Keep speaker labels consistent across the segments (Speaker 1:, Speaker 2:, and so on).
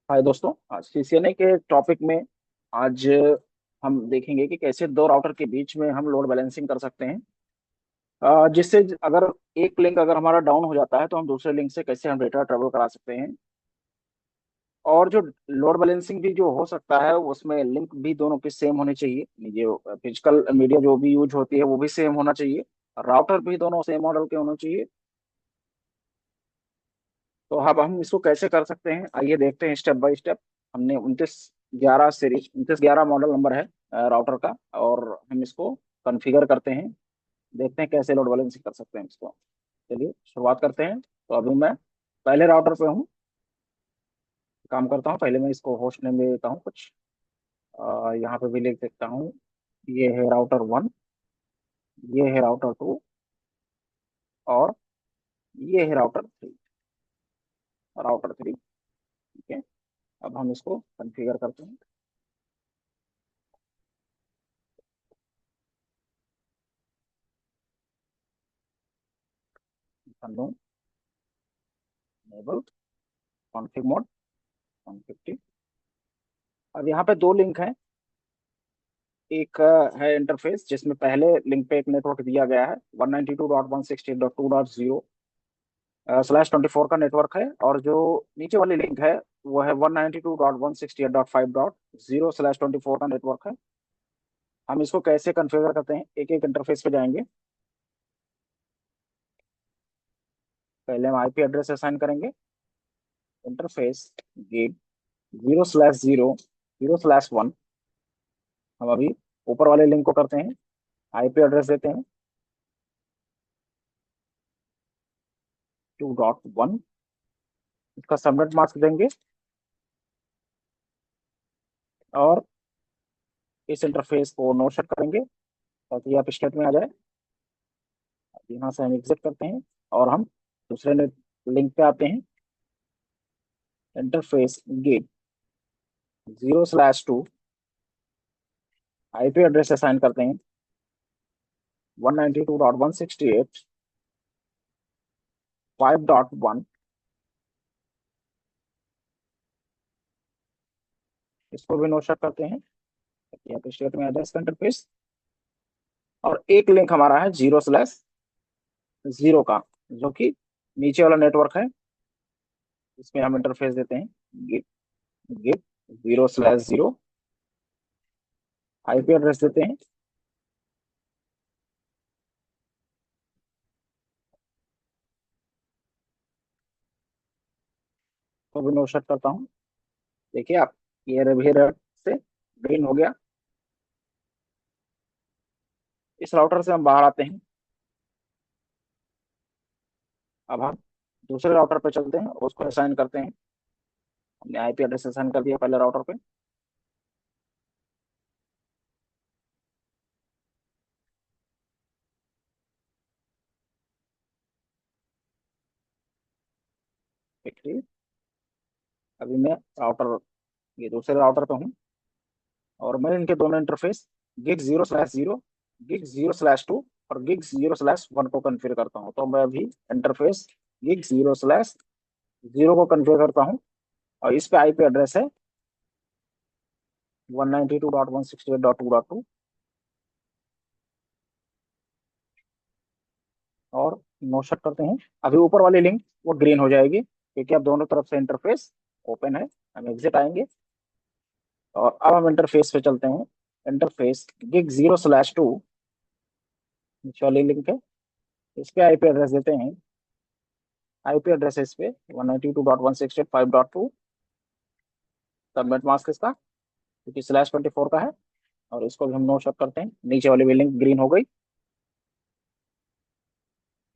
Speaker 1: हाय दोस्तों, आज सीसीएनए के टॉपिक में आज हम देखेंगे कि कैसे दो राउटर के बीच में हम लोड बैलेंसिंग कर सकते हैं। जिससे अगर एक लिंक अगर हमारा डाउन हो जाता है तो हम दूसरे लिंक से कैसे हम डेटा ट्रेवल करा सकते हैं। और जो लोड बैलेंसिंग भी जो हो सकता है उसमें लिंक भी दोनों की सेम होनी चाहिए। जो फिजिकल मीडिया जो भी यूज होती है वो भी सेम होना चाहिए। राउटर भी दोनों सेम मॉडल के होने चाहिए। तो अब हम इसको कैसे कर सकते हैं, आइए देखते हैं स्टेप बाय स्टेप। हमने 2911 मॉडल नंबर है राउटर का, और हम इसको कॉन्फ़िगर करते हैं। देखते हैं कैसे लोड बैलेंसिंग कर सकते हैं इसको। चलिए शुरुआत करते हैं। तो अभी मैं पहले राउटर पे हूँ, काम करता हूँ। पहले मैं इसको होस्ट नेम दे देता हूँ कुछ। यहाँ पे भी लिख देता हूँ, ये है राउटर 1, ये है राउटर 2, और ये है राउटर 3। ठीक है, अब हम इसको कॉन्फ़िगर करते हैं। Enable config mode 150। अब यहाँ पे दो लिंक हैं। एक है इंटरफेस जिसमें पहले लिंक पे एक नेटवर्क दिया गया है 192.168.2.0 /24 का नेटवर्क है, और जो नीचे वाली लिंक है वो है 192.168.5.0 /24 का नेटवर्क है। हम इसको कैसे कॉन्फ़िगर करते हैं, एक एक इंटरफेस पे जाएंगे। पहले हम आईपी एड्रेस असाइन करेंगे। Interface gate 0/0 0/1। हम अभी ऊपर वाले लिंक को करते हैं, आईपी एड्रेस देते हैं 2.1। इसका सबनेट मास्क देंगे, और इस इंटरफेस को नो शट करेंगे ताकि आप स्टेट में आ जाए। अब यहाँ से हम एग्जिट करते हैं और हम दूसरे लिंक पे आते हैं। Interface gate 0/2 IP address assign करते हैं 192.168.5.1। इसको भी नो शट करते हैं ताकि आप स्टेट में आ जाए इसका इंटरफेस। और एक लिंक हमारा है 0/0 का, जो कि नीचे वाला नेटवर्क है। इसमें हम इंटरफेस देते हैं गेट गेट 0/0 आईपी एड्रेस देते हैं। तो भी नो शट करता हूँ। देखिए आप, ये रवि रेड से ग्रीन हो गया। इस राउटर से हम बाहर आते हैं। अब हम दूसरे राउटर पे चलते हैं और उसको असाइन करते हैं। हमने आईपी एड्रेस असाइन कर दिया पहले राउटर पे। देखिए, अभी मैं राउटर ये दूसरे राउटर पे हूँ, और मैं इनके दोनों इंटरफेस गिग 0/0 गिग 0/2 और गिग 0/1 को कन्फिगर करता हूँ। तो मैं अभी इंटरफेस गिग 0/0 को कन्फिगर करता हूँ, और इस पे आईपी एड्रेस है 192.168.2.2। और नो शट करते हैं। अभी ऊपर वाली लिंक वो ग्रीन हो जाएगी क्योंकि अब दोनों तरफ से इंटरफेस ओपन है। हम एग्जिट आएंगे, और अब हम इंटरफेस पे चलते हैं। इंटरफेस गिग 0/2 वाली लिंक है, इस पे आईपी एड्रेस देते हैं। आईपी एड्रेस है इस पे 192.168.5.2। सबनेट मास्क इसका, क्योंकि /24 का है। और इसको भी हम नो शट करते हैं। नीचे वाली भी लिंक ग्रीन हो गई।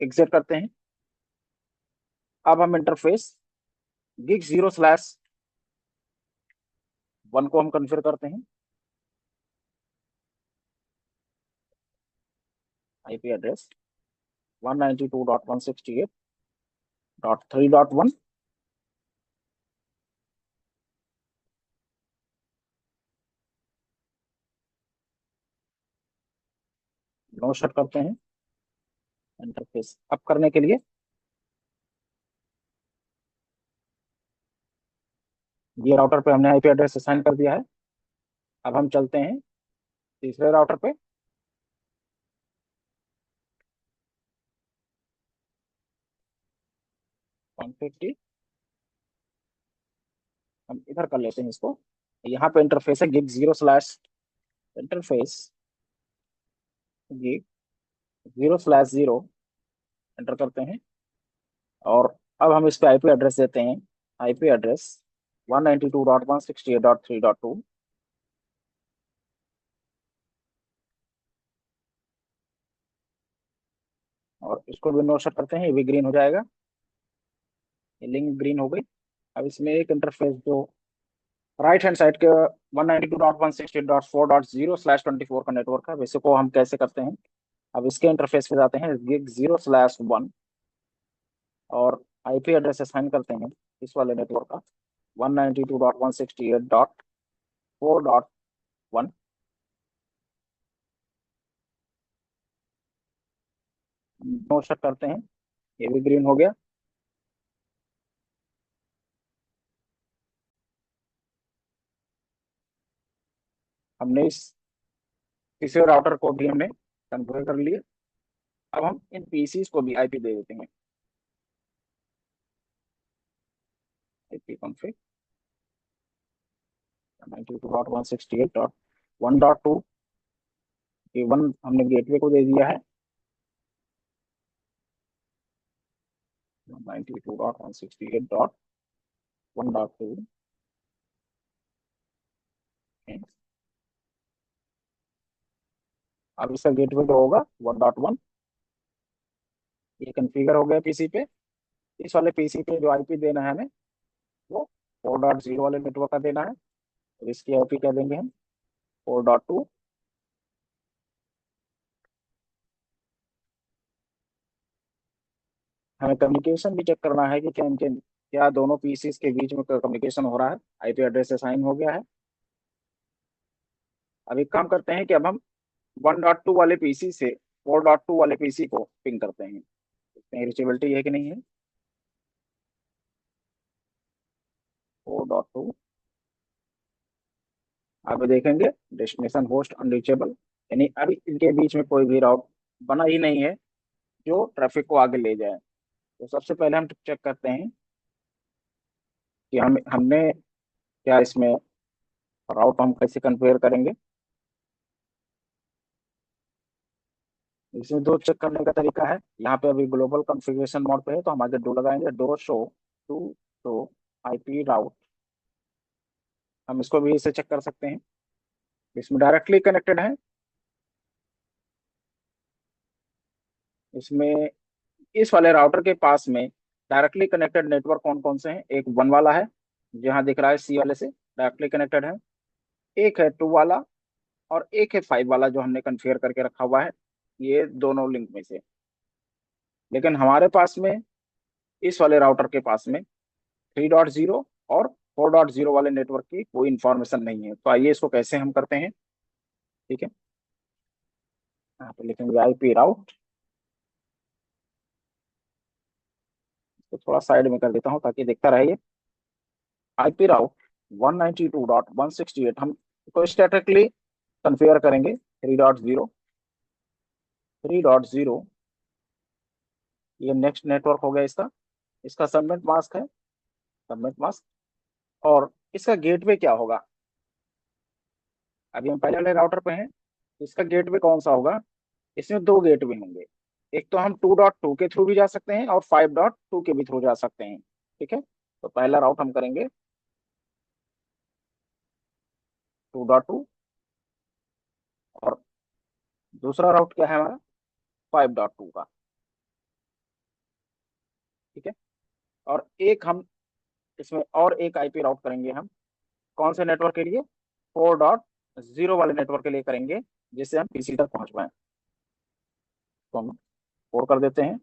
Speaker 1: एग्जिट करते हैं। अब हम इंटरफेस गिग 0/1 को हम कन्फिगर करते हैं। IP address 192.168.3.1। नो शट करते हैं। इंटरफेस अप करने के लिए ये राउटर पे हमने आईपी एड्रेस असाइन कर दिया है। अब हम चलते हैं तीसरे राउटर पे। 150, हम इधर कर लेते हैं इसको। यहाँ पे इंटरफेस है gig zero slash interface gig zero slash zero, enter करते हैं। और अब हम इस पे आईपी एड्रेस देते हैं। IP address 192.168.3.2। और इसको भी नो सेट करते हैं, ये भी ग्रीन हो जाएगा। ये लिंक ग्रीन हो गई। अब इसमें एक इंटरफेस जो राइट हैंड साइड के 192.168.4.0/24 का नेटवर्क है, वैसे को हम कैसे करते हैं। अब इसके इंटरफेस पे जाते हैं गिग जीरो स्लैश वन, और आईपी एड्रेस असाइन करते हैं इस वाले नेटवर्क का 192.168.4.1। नो सेट करते हैं, ये भी ग्रीन हो गया। हमने इस तीसरे राउटर को भी हमने कन्फिगर कर लिया। अब हम इन पीसीस को भी आईपी दे देते हैं। आईपी कॉन्फ़िग 192.168.1.2, ये वन हमने गेटवे को दे दिया है। 192.168.1.2। अब इसका गेटवे जो होगा 1.1, ये कन्फिगर हो गया पीसी पे। इस वाले पीसी पे जो आईपी देना है हमें, वो 4.0 वाले नेटवर्क का देना है। तो इसकी आईपी क्या देंगे हम, 4.2। हमें कम्युनिकेशन भी चेक करना है कि क्या दोनों पीसीस के बीच में कम्युनिकेशन हो रहा है। आईपी एड्रेस असाइन हो गया है। अब एक काम करते हैं कि अब हम 1.2 वाले पीसी से 4.2 वाले पीसी को पिंग करते हैं, देखते हैं रिचेबिलिटी है कि नहीं है। 4.2, आप देखेंगे डेस्टिनेशन होस्ट अनरीचेबल, यानी अभी इनके बीच में कोई भी राउट बना ही नहीं है जो ट्रैफिक को आगे ले जाए। तो सबसे पहले हम चेक करते हैं कि हमने क्या इसमें राउट हम कैसे कन्फिगर करेंगे। इसमें दो चेक करने का तरीका है। यहाँ पे अभी ग्लोबल कॉन्फ़िगरेशन मोड पे है, तो हम आगे डो लगाएंगे, do show to show IP route. हम इसको भी इसे चेक कर सकते हैं, इसमें डायरेक्टली कनेक्टेड है। इसमें इस वाले राउटर के पास में डायरेक्टली कनेक्टेड नेटवर्क कौन कौन से हैं, एक वन वाला है जहाँ दिख रहा है सी वाले से डायरेक्टली कनेक्टेड है, एक है टू वाला, और एक है फाइव वाला जो हमने कन्फिगर करके रखा हुआ है, ये दोनों लिंक में से। लेकिन हमारे पास में इस वाले राउटर के पास में 3.0 और 4.0 वाले नेटवर्क की कोई इंफॉर्मेशन नहीं है। तो आइए इसको कैसे हम करते हैं। ठीक है, यहाँ पे लिखेंगे आईपी राउट, तो थोड़ा साइड में कर देता हूँ ताकि दिखता रहे ये। आईपी राउट 192.168 हम इसको स्टैटिकली कन्फिगर करेंगे। 3.0, 3.0, ये नेक्स्ट नेटवर्क हो गया इसका। इसका सबनेट मास्क है, सबनेट मास्क। और इसका गेटवे क्या होगा, अभी हम पहले वाले राउटर पे हैं, इसका गेटवे कौन सा होगा। इसमें दो गेटवे होंगे, एक तो हम 2.2 के थ्रू भी जा सकते हैं और 5.2 के भी थ्रू जा सकते हैं। ठीक है, तो पहला राउट हम करेंगे 2.2, और दूसरा राउट क्या है हमारा 5.2 का। ठीक है, और एक हम इसमें और एक आईपी राउट करेंगे हम, कौन से नेटवर्क के लिए, 4.0 वाले नेटवर्क के लिए करेंगे, जिससे हम पीसी तक पहुंच पाए। तो हम 4 कर देते हैं।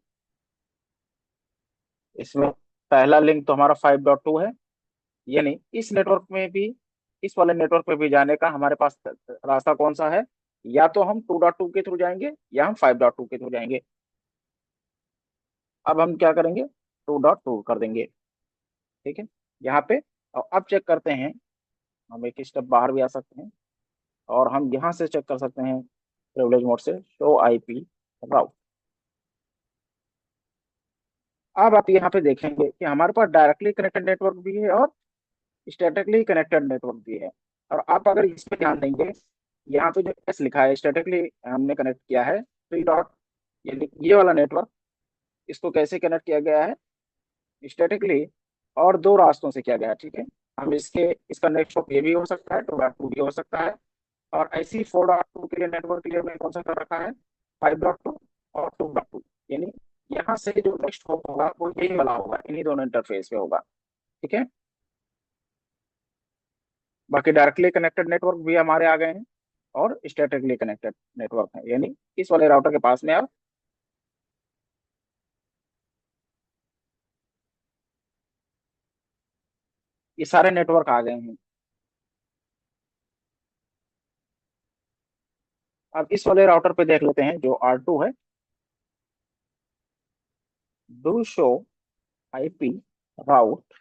Speaker 1: इसमें पहला लिंक तो हमारा 5.2 है, यानी इस नेटवर्क में भी, इस वाले नेटवर्क पे भी जाने का हमारे पास रास्ता कौन सा है, या तो हम 2.2 के थ्रू जाएंगे या हम 5.2 के थ्रू जाएंगे। अब हम क्या करेंगे, 2.2 कर देंगे। ठीक है, यहाँ पे और अब चेक करते हैं, हम एक स्टेप बाहर भी आ सकते हैं और हम यहाँ से चेक कर सकते हैं प्रिविलेज मोड से शो आईपी राउट। अब आप यहाँ पे देखेंगे कि हमारे पास डायरेक्टली कनेक्टेड नेटवर्क भी है और स्टैटिकली कनेक्टेड नेटवर्क भी है। और आप अगर इस पे ध्यान देंगे, यहाँ पे जो एस लिखा है स्टैटिकली हमने कनेक्ट किया है, थ्री डॉट, ये वाला नेटवर्क, इसको कैसे कनेक्ट किया गया है स्टैटिकली, और दो रास्तों से किया गया है। ठीक है, हम इसका नेक्स्ट हॉप ये भी हो सकता है, 2.2 भी हो सकता है। और ऐसी 4.2 के लिए नेटवर्क के लिए हमने कौन सा कर रखा है, 5.2 और 2.2। यानी यहाँ से जो नेक्स्ट हॉप होगा वो यही वाला होगा, इन्हीं दोनों इंटरफेस पे होगा। ठीक है, बाकी डायरेक्टली कनेक्टेड नेटवर्क भी हमारे आ गए हैं और स्टैटिकली कनेक्टेड नेटवर्क है, यानी इस वाले राउटर के पास में अब ये सारे नेटवर्क आ गए हैं। अब इस वाले राउटर पे देख लेते हैं जो R2 है, डू शो आईपी राउट।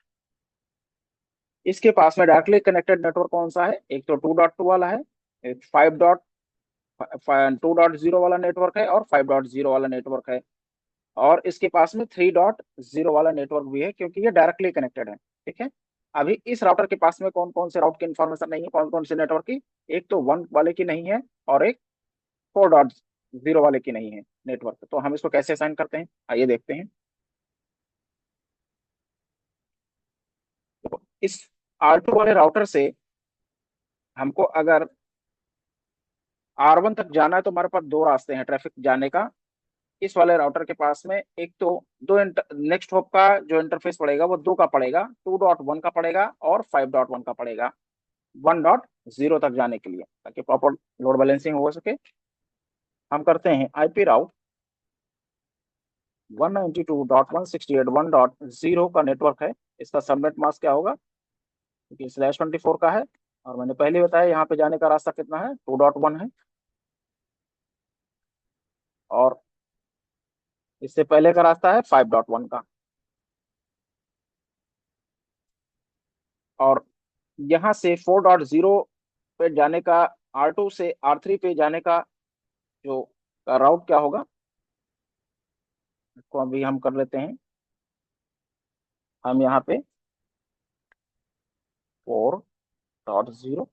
Speaker 1: इसके पास में डायरेक्टली कनेक्टेड नेटवर्क कौन सा है, एक तो 2.2 वाला है, एक 2.0 वाला नेटवर्क है और 5.0 वाला नेटवर्क है। और इसके पास में 3.0 वाला नेटवर्क भी है, क्योंकि ये डायरेक्टली कनेक्टेड है। ठीक है, अभी इस राउटर के पास में कौन कौन से राउट की इंफॉर्मेशन नहीं है, कौन कौन से नेटवर्क की, एक तो 1 वाले की नहीं है और एक 4.0 वाले की नहीं है नेटवर्क। तो हम इसको कैसे असाइन करते हैं, आइए देखते हैं। तो इस R2 वाले राउटर से हमको अगर R1 तक जाना है तो हमारे पास दो रास्ते हैं ट्रैफिक जाने का। इस वाले राउटर के पास में एक तो दो नेक्स्ट हॉप का जो इंटरफेस पड़ेगा वो दो का पड़ेगा, 2.1 का पड़ेगा और 5.1 का पड़ेगा 1.0 तक जाने के लिए, ताकि प्रॉपर लोड बैलेंसिंग हो सके। हम करते हैं आईपी राउट 192.168.1.0 का नेटवर्क है, इसका सबनेट मास्क क्या होगा, क्योंकि /24 का है। और मैंने पहले बताया यहाँ पे जाने का रास्ता कितना है, 2.1 है। और इससे पहले का रास्ता है 5.1 का। और यहाँ से 4.0 पे जाने का, R2 से R3 पे जाने का जो राउट क्या होगा, इसको अभी हम कर लेते हैं। हम यहाँ पे 4.0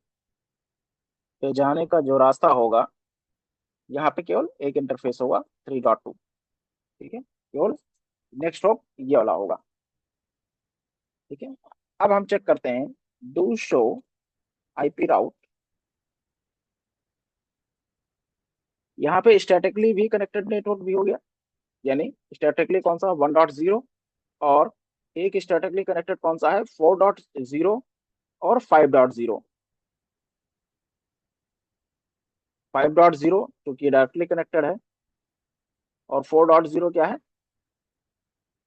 Speaker 1: पे जाने का जो रास्ता होगा, यहाँ पे केवल एक इंटरफेस होगा, 3.2। ठीक है, केवल नेक्स्ट हॉप ये वाला होगा। ठीक है, अब हम चेक करते हैं डू शो आईपी राउट। यहाँ पे स्टैटिकली भी कनेक्टेड नेटवर्क भी हो गया, यानी स्टैटिकली कौन सा, 1.0। और एक स्टैटिकली कनेक्टेड कौन सा है, 4.0 और 5.0। 5.0 क्योंकि डायरेक्टली कनेक्टेड है, और 4.0 क्या है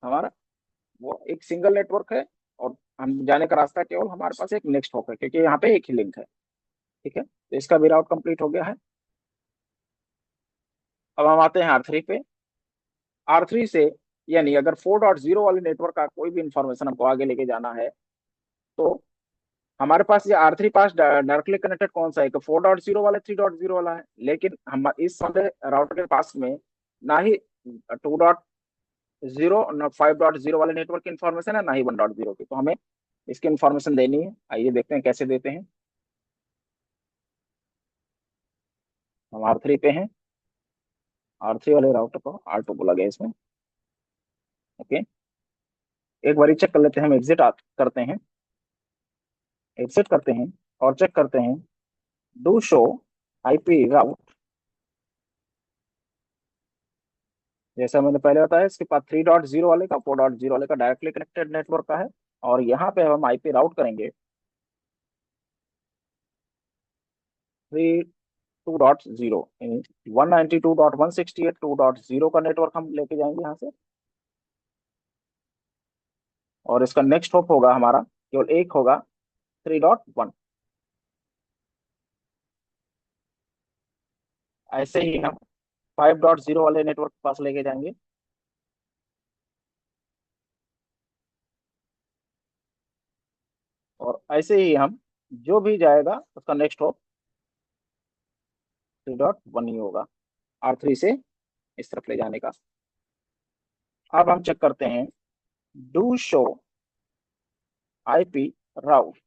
Speaker 1: हमारा, वो एक सिंगल नेटवर्क है। और हम जाने का रास्ता केवल हमारे पास एक नेक्स्ट हॉप है, क्योंकि यहाँ पे एक ही लिंक है। ठीक है, तो इसका भी राउट कंप्लीट हो गया है। अब हम आते हैं R3 पे। R3 से, यानी अगर 4.0 वाले नेटवर्क का कोई भी इंफॉर्मेशन हमको आगे लेके जाना है, तो हमारे पास ये R3 पास डायरेक्टली कनेक्टेड कौन सा है, 4.0 वाला, 3.0 वाला है। लेकिन हम इस वाले राउटर के पास में ना ही 2.0 ना 5.0 वाले नेटवर्क की इंफॉर्मेशन है, ना ही 1.0 की। तो हमें इसकी इंफॉर्मेशन देनी है, आइए देखते हैं कैसे देते हैं। हम R3 पे हैं, R3 वाले राउटर को R2 बोला गया इसमें। ओके, एक बार चेक कर लेते हैं, हम एग्जिट करते हैं, एग्जिट करते हैं और चेक करते हैं डू शो आईपी राउट। जैसा मैंने पहले बताया, इसके पास 3.0 वाले का, 4.0 वाले का डायरेक्टली कनेक्टेड नेटवर्क का है। और यहाँ पे हम आईपी राउट करेंगे 32.0, 192.168.2.0 का नेटवर्क हम लेके जाएंगे यहाँ से। और इसका नेक्स्ट हॉप होगा हमारा, केवल एक होगा, 3.1। ऐसे ही हम 5.0 वाले नेटवर्क के पास लेके जाएंगे। और ऐसे ही हम जो भी जाएगा उसका नेक्स्ट हॉप 3.1 ही होगा, R3 से इस तरफ ले जाने का। अब हम चेक करते हैं डू शो IP राउट।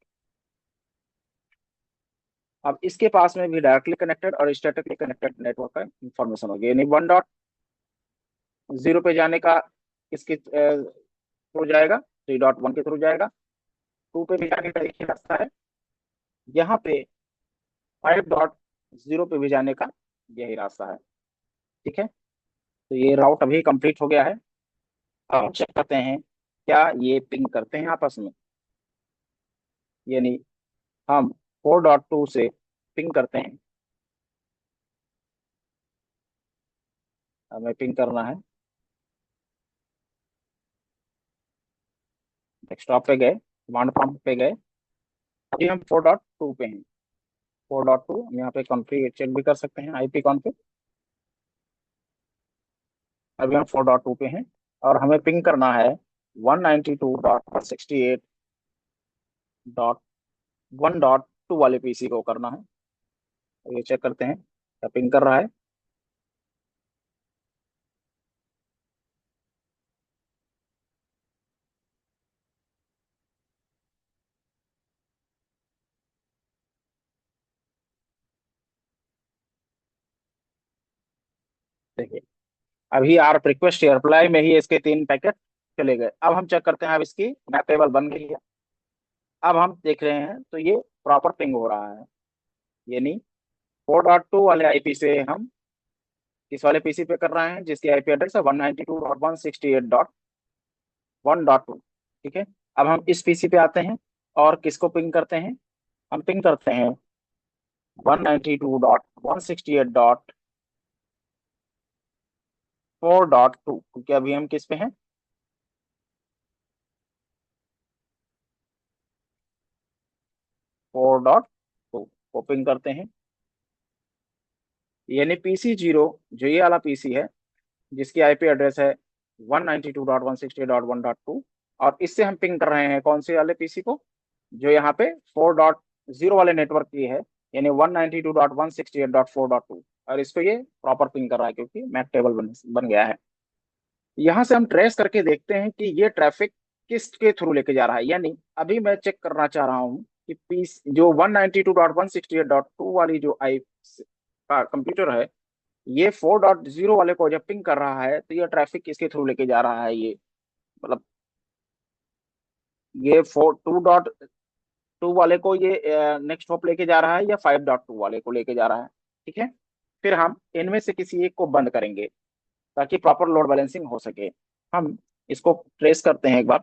Speaker 1: अब इसके पास में भी डायरेक्टली कनेक्टेड और स्टैटिकली कनेक्टेड नेटवर्क का इंफॉर्मेशन होगी, यानी 1.0 पे जाने का इसके थ्रू जाएगा, 3.1 के थ्रू जाएगा, 2 पे भी जाने का एक ही रास्ता है, यहाँ पे 5.0 पे भी जाने का यही रास्ता है। ठीक है, तो ये राउट अभी कंप्लीट हो गया है। अब हम चेक करते हैं क्या ये पिंग करते हैं आपस में, यानी हम 4.2 से पिंग करते हैं। हमें पिंग करना है, डेस्कटॉप पे गए, कमांड प्रॉम्प्ट पे गए, अभी हम 4.2 पे हैं। 4.2 हम यहाँ पे कॉन्फ़िग चेक भी कर सकते हैं, IP कॉन्फ़िग। अभी हम 4.2 पे हैं और हमें पिंग करना है 192.168.1.2 वाले PC को करना है। तो ये चेक करते हैं क्या पिंग कर रहा है। देखिए, अभी आर रिक्वेस्ट रिप्लाई में ही इसके 3 पैकेट चले गए। अब हम चेक करते हैं, अब इसकी मैप टेबल बन गई है। अब हम देख रहे हैं तो ये प्रॉपर पिंग हो रहा है, यानी 4.2 वाले IP से हम इस वाले PC पे कर रहे हैं जिसकी IP एड्रेस है 192.168.1.2। ठीक है, अब हम इस PC पे आते हैं और किसको पिंग करते हैं, हम पिंग करते हैं 192.168.4.2, क्योंकि अभी हम किस पे हैं, 4.2 को पिंग करते हैं। यानी PC 0 जो ये वाला PC है जिसकी IP एड्रेस है 192.168.1.2, और इससे हम पिंग कर रहे हैं कौन से वाले PC को, जो यहाँ पे 4.0 वाले नेटवर्क की है, यानी 192.168.4.2, और इसको ये प्रॉपर पिंग कर रहा है क्योंकि मैक टेबल बन गया है। यहाँ से हम ट्रेस करके देखते हैं कि ये ट्रैफिक किसके थ्रू लेके जा रहा है, यानी अभी मैं चेक करना चाह रहा हूँ कि पीस जो 192.168.2 वाली जो आई का कंप्यूटर है, ये 4.0 वाले को जब पिंग कर रहा है तो ये ट्रैफिक किसके थ्रू लेके जा रहा है, ये मतलब ये 2.2 वाले को ये नेक्स्ट हॉप लेके जा रहा है या 5.2 वाले को लेके जा रहा है। ठीक है, फिर हम इनमें से किसी एक को बंद करेंगे ताकि प्रॉपर लोड बैलेंसिंग हो सके। हम इसको ट्रेस करते हैं एक बार,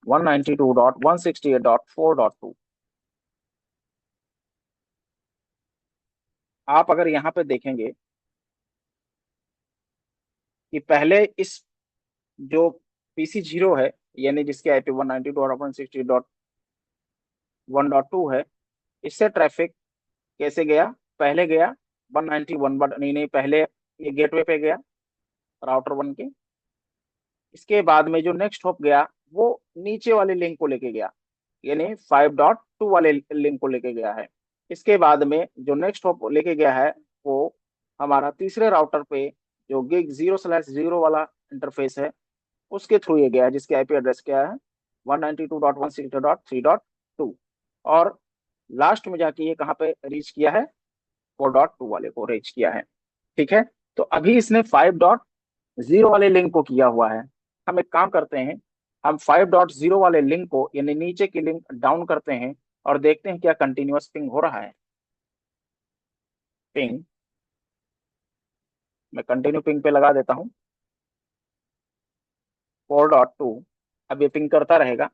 Speaker 1: 192.168.4.2। आप अगर यहाँ पे देखेंगे कि पहले इस जो PC 0 है, यानी जिसकी IP 192.168.1.2 है, इससे ट्रैफिक कैसे गया, पहले गया 191, बट नहीं नहीं, पहले ये गेटवे पे गया राउटर 1 के। इसके बाद में जो नेक्स्ट हॉप गया वो नीचे वाले लिंक को लेके गया, यानी 5.2 वाले लिंक को लेके गया है। इसके बाद में जो नेक्स्ट हॉप लेके गया है वो हमारा तीसरे राउटर पे जो गिग 0/0 वाला इंटरफेस है उसके थ्रू ये गया है, जिसकी IP एड्रेस क्या है 192.168.3.2, और लास्ट में जाके ये कहाँ पे रीच किया है, 4.2 वाले को रीच किया है। ठीक है, तो अभी इसने 5.0 वाले लिंक को किया हुआ है। हम एक काम करते हैं, हम 5.0 वाले लिंक को यानी नीचे की लिंक डाउन करते हैं और देखते हैं क्या कंटिन्यूअस पिंग हो रहा है। पिंग, मैं कंटिन्यू पिंग पे लगा देता हूँ 4.2। अब ये पिंग करता रहेगा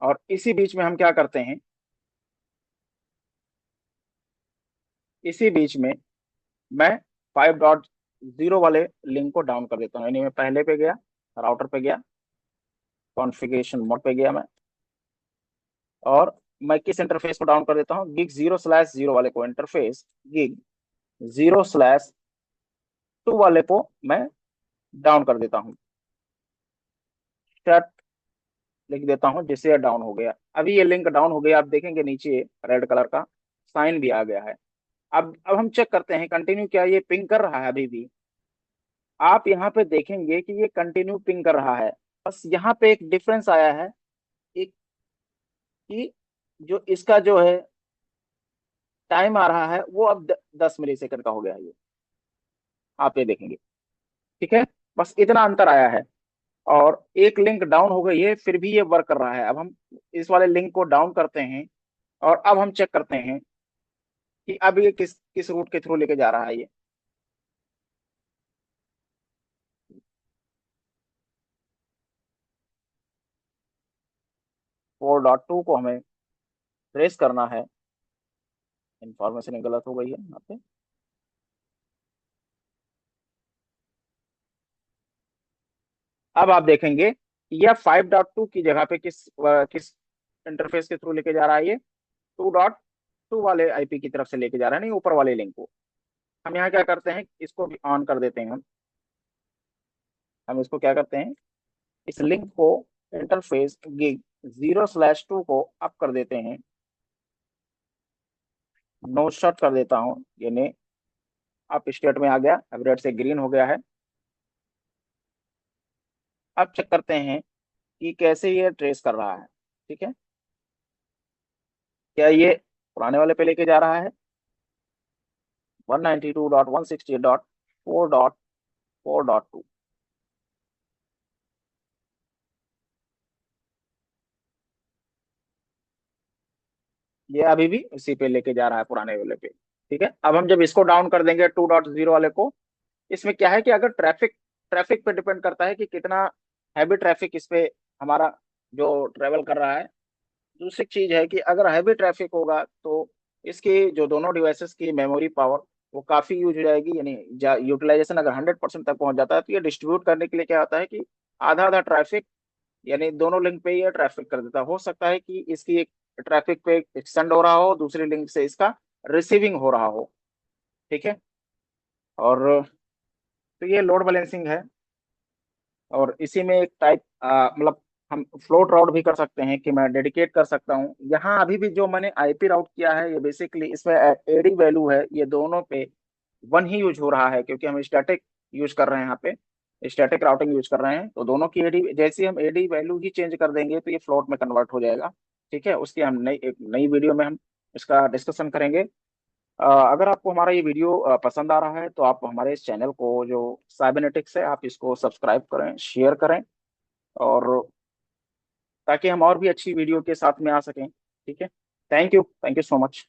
Speaker 1: और इसी बीच में हम क्या करते हैं, इसी बीच में मैं 5.0 वाले लिंक को डाउन कर देता हूँ, यानी मैं पहले पे गया, राउटर पे गया, कॉन्फ़िगरेशन मोड पे गया मैं, और मैं किस इंटरफेस को डाउन कर देता हूँ, गिग 0/0 वाले को, इंटरफेस गिग 0/2 वाले को मैं डाउन कर देता हूँ। शट लिख देता हूँ, जिससे ये डाउन हो गया। अभी ये लिंक डाउन हो गया, आप देखेंगे नीचे रेड कलर का साइन भी आ गया है। अब हम चेक करते हैं कंटिन्यू क्या ये पिंग कर रहा है अभी भी। आप यहाँ पे देखेंगे कि ये कंटिन्यू पिंग कर रहा है। बस यहाँ पे एक डिफरेंस आया है, एक कि जो इसका जो है टाइम आ रहा है वो अब 10 मिली सेकंड का हो गया है ये, आप ये देखेंगे। ठीक है, बस इतना अंतर आया है। और एक लिंक डाउन हो गई है, फिर भी ये वर्क कर रहा है। अब हम इस वाले लिंक को डाउन करते हैं और अब हम चेक करते हैं कि अब ये किस किस रूट के थ्रू लेके जा रहा है ये। 4.2 को हमें ट्रेस करना है। इंफॉर्मेशन गलत हो गई है यहाँ पे। अब आप देखेंगे कि यह 5.2 की जगह पे किस इंटरफेस के थ्रू लेके जा रहा है ये, 2.2 वाले आईपी की तरफ से लेके जा रहा है, नहीं ऊपर वाले लिंक को। हम यहाँ क्या करते हैं, इसको भी ऑन कर देते हैं। हम इसको क्या करते हैं, इस लिंक को इंटरफेस गिग 0/2 को अप कर देते हैं। नो शॉट कर देता हूँ, यानी अप स्टेट में आ गया, अब रेड से ग्रीन हो गया है। अब चेक करते हैं कि कैसे ये ट्रेस कर रहा है। ठीक है, क्या ये पुराने वाले पे लेके जा रहा है, 192.168.4.4.2। ये अभी भी उसी पे लेके जा रहा है, पुराने वाले पे। ठीक है, अब हम जब इसको डाउन कर देंगे 2.0 वाले को, इसमें क्या है कि अगर ट्रैफिक ट्रैफिक पे डिपेंड करता है कि कितना हैवी ट्रैफिक इस पे हमारा जो ट्रेवल कर रहा है। दूसरी चीज है कि अगर हैवी ट्रैफिक होगा तो इसकी जो दोनों डिवाइसेस की मेमोरी पावर वो काफी यूज हो जाएगी, यानी यूटिलाइजेशन अगर 100% तक पहुंच जाता है तो ये डिस्ट्रीब्यूट करने के लिए क्या होता है कि आधा आधा ट्रैफिक, यानी दोनों लिंक पे ये ट्रैफिक कर देता है। हो सकता है कि इसकी एक ट्रैफिक पे एक्सटेंड हो रहा हो, दूसरी लिंक से इसका रिसीविंग हो रहा हो। ठीक है, और तो ये लोड बैलेंसिंग है। और इसी में एक टाइप मतलब हम फ्लोट राउट भी कर सकते हैं कि मैं डेडिकेट कर सकता हूँ। यहाँ अभी भी जो मैंने आईपी राउट किया है ये बेसिकली इसमें एडी वैल्यू है, ये दोनों पे वन ही यूज हो रहा है, क्योंकि हम स्टैटिक यूज कर रहे हैं यहाँ पे, स्टैटिक राउटिंग यूज कर रहे हैं। तो दोनों की एडी, जैसे हम एडी वैल्यू ही चेंज कर देंगे तो ये फ्लोट में कन्वर्ट हो जाएगा। ठीक है, उसकी हम एक नई वीडियो में हम इसका डिस्कशन करेंगे। अगर आपको हमारा ये वीडियो पसंद आ रहा है तो आप हमारे इस चैनल को जो साइबरनेटिक्स है आप इसको सब्सक्राइब करें, शेयर करें, और ताकि हम और भी अच्छी वीडियो के साथ में आ सकें। ठीक है, थैंक यू सो मच।